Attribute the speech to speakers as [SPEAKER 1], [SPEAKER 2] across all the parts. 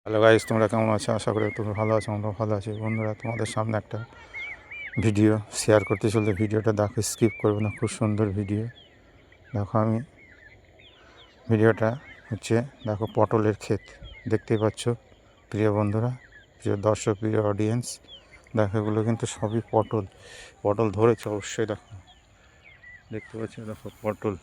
[SPEAKER 1] Hello guys, তোমরা কেমন আছো? আশা করি তোমরা ভালো আছো। আমরা ভালো আছি। বন্ধুরা, তোমাদের সামনে একটা ভিডিও শেয়ার করতে চলতে, ভিডিওটা দেখো, স্কিপ করবে না। খুব সুন্দর ভিডিও। দেখো, আমি ভিডিওটা হচ্ছে, দেখো, পটলের ক্ষেত দেখতেই পাচ্ছ। প্রিয় বন্ধুরা, প্রিয় দর্শক, প্রিয় অডিয়েন্স, দেখো এগুলো কিন্তু সবই পটল। পটল ধরেছে অবশ্যই। দেখো, দেখতে পাচ্ছ, দেখো পটল।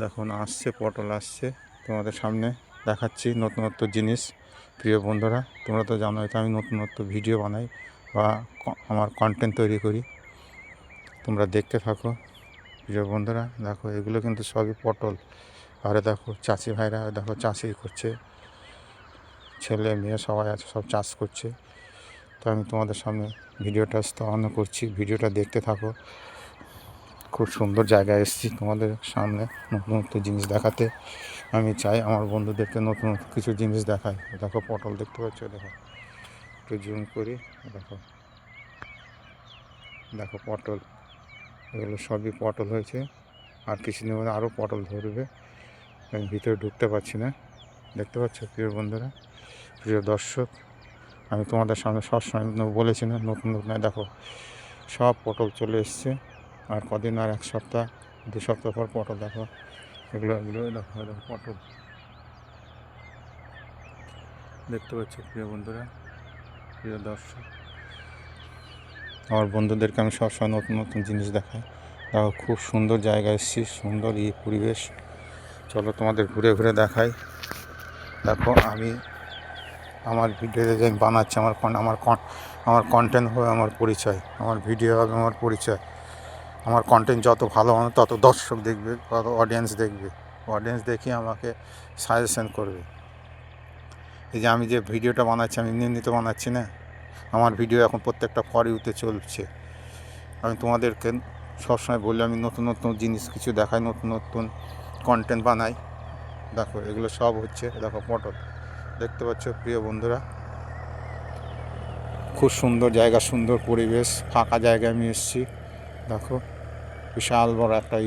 [SPEAKER 1] দেখুন আসছে, পটল আসছে। তোমাদের সামনে দেখাচ্ছি নতুনত্ব জিনিস। প্রিয় বন্ধুরা, তোমরা তো জানো এটা আমি নতুনত্ব ভিডিও বানাই বা আমার কন্টেন্ট তৈরি করি। তোমরা দেখতে থাকো। প্রিয় বন্ধুরা, দেখো এগুলো কিন্তু সবই পটল। আরে দেখো চাষি ভাইরা, দেখো চাষি করছে, ছেলে মেয়ে সবাই আছে, সব চাষ করছে। তো আমি তোমাদের সামনে ভিডিওটা স্থাপন করছি। ভিডিওটা দেখতে থাকো। খুব সুন্দর জায়গায় এসেছি তোমাদের সামনে নতুনত্ব জিনিস দেখাতে। আমি চাই আমার বন্ধুদেরকে নতুন কিছু জিনিস দেখাই। দেখো পটল দেখতে পাচ্ছ, দেখো একটু জুম করি। দেখো, দেখো পটল, এগুলো সবই পটল হয়েছে। আর কিছুদিনের মধ্যে আরও পটল ধরবে। আমি ভিতরে ঢুকতে পারছি না। দেখতে পাচ্ছ প্রিয় বন্ধুরা, প্রিয় দর্শক, আমি তোমাদের সামনে সবসময় বলেছি না, নতুন নতুন দেখো সব পটল চলে এসছে। আর কদিন, আর এক সপ্তাহ 2 সপ্তাহ পর পটল। দেখো এগুলো দেখো, দেখো পটল দেখতে পাচ্ছ প্রিয় বন্ধুরা, প্রিয় দর্শক। আমার বন্ধুদেরকে আমি সবসময় নতুন নতুন জিনিস দেখাই। দেখো খুব সুন্দর জায়গায় এসেছি, সুন্দর পরিবেশ। চলো তোমাদের ঘুরে ঘুরে দেখাই। দেখো আমি আমার ভিডিওতে যে বানাচ্ছি, আমার কন্টেন্ট হবে আমার পরিচয়, আমার ভিডিও হবে আমার পরিচয়। আমার কন্টেন্ট যত ভালো হবে তত দর্শক দেখবে, তত অডিয়েন্স দেখবে। অডিয়েন্স দেখে আমাকে সাজেশন করবে। এই যে আমি যে ভিডিওটা বানাচ্ছি, আমি এমনি এমনিতে বানাচ্ছি না। আমার ভিডিও এখন প্রত্যেকটা ফর ইউতে চলছে। আমি তোমাদেরকে সবসময় বলি আমি নতুন নতুন জিনিস কিছু দেখাই, নতুন নতুন কন্টেন্ট বানাই। দেখো এগুলো সব হচ্ছে, দেখো পটল দেখতে পাচ্ছ প্রিয় বন্ধুরা। খুব সুন্দর জায়গা, সুন্দর পরিবেশ, ফাঁকা জায়গায় আমি এসেছি। দেখো বিশাল বড় একটা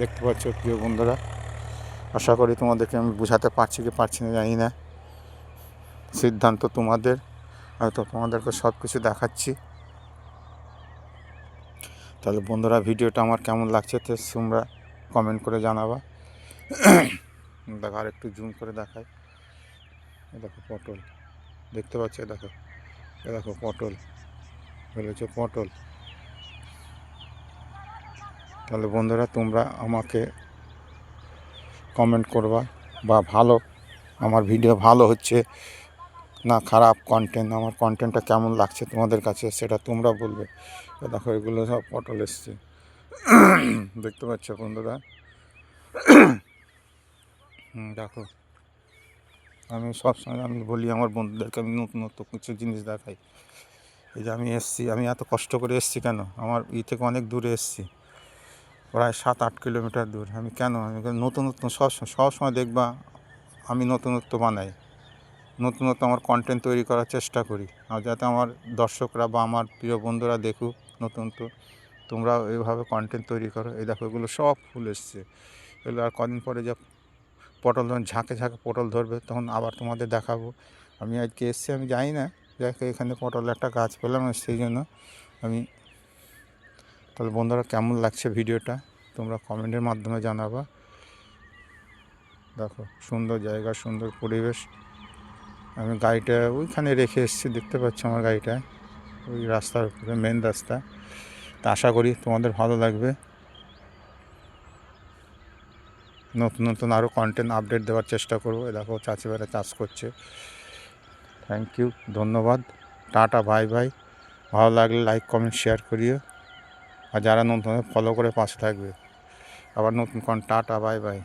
[SPEAKER 1] দেখতে পাচ্ছ প্রিয় বন্ধুরা। আশা করি তোমাদেরকে আমি বোঝাতে পারছি কি পারছি না জানি না, সিদ্ধান্ত তোমাদের। হয়তো তোমাদেরকে সব কিছু দেখাচ্ছি। তাহলে বন্ধুরা, ভিডিওটা আমার কেমন লাগছে তো তোমরা কমেন্ট করে জানাবা। দেখো আর একটু জুম করে দেখাই। দেখো পটল দেখতে পাচ্ছ, দেখো দেখো পটল, বলেছে পটল। তাহলে বন্ধুরা, তোমরা আমাকে কমেন্ট করবা, বা ভালো, আমার ভিডিও ভালো হচ্ছে না খারাপ কন্টেন্ট, আমার কন্টেন্টটা কেমন লাগছে তোমাদের কাছে সেটা তোমরা বলবে। দেখো এগুলো সব পটল এসছে, দেখতে পাচ্ছ বন্ধুরা। দেখো আমি সবসময় আমি বলি আমার বন্ধুদেরকে আমি নতুন নতুন কিছু জিনিস দেখাই। এই যে আমি এসছি, আমি এত কষ্ট করে এসছি কেন, আমার থেকে অনেক দূরে এসছি, প্রায় 7-8 কিলোমিটার দূর। আমি কেন, আমি নতুন নতুন সবসময় দেখবা আমি নতুনত্ব বানাই, নতুনত্ব আমার কন্টেন্ট তৈরি করার চেষ্টা করি। আর যাতে আমার দর্শকরা বা আমার প্রিয় বন্ধুরা দেখুক নতুনত্ব। তোমরাও এইভাবে কন্টেন্ট তৈরি করো। এই দেখো এগুলো সব ফুল এসছে। এগুলো আর কদিন পরে যে পটল যখন ঝাঁকে ঝাঁকে পটল ধরবে তখন আবার তোমাদের দেখাবো। আমি আজকে এসছি, আমি জানি না, দেখো এখানে পটল একটা গাছ পেলাম, সেই জন্য আমি। তাহলে বন্ধুরা, কেমন লাগছে ভিডিওটা তোমরা কমেন্টের মাধ্যমে জানাবা। দেখো সুন্দর জায়গা, সুন্দর পরিবেশ। আমি গাড়িটা ওইখানে রেখে এসেছি, দেখতে পাচ্ছ আমার গাড়িটা ওই রাস্তার উপরে, মেন রাস্তা। তা আশা করি তোমাদের ভালো লাগবে। নতুন নতুন আরও কন্টেন্ট আপডেট দেওয়ার চেষ্টা করবো। দেখো চাষিভাইরা চাষ করছে। থ্যাংক ইউ, ধন্যবাদ, টাটা, বাই বাই। ভালো লাগলে লাইক কমেন্ট শেয়ার করিও। আর যারা নতুন ফলো করে পাশে থাকবে। আবার নতুন টাটা, বাই বাই।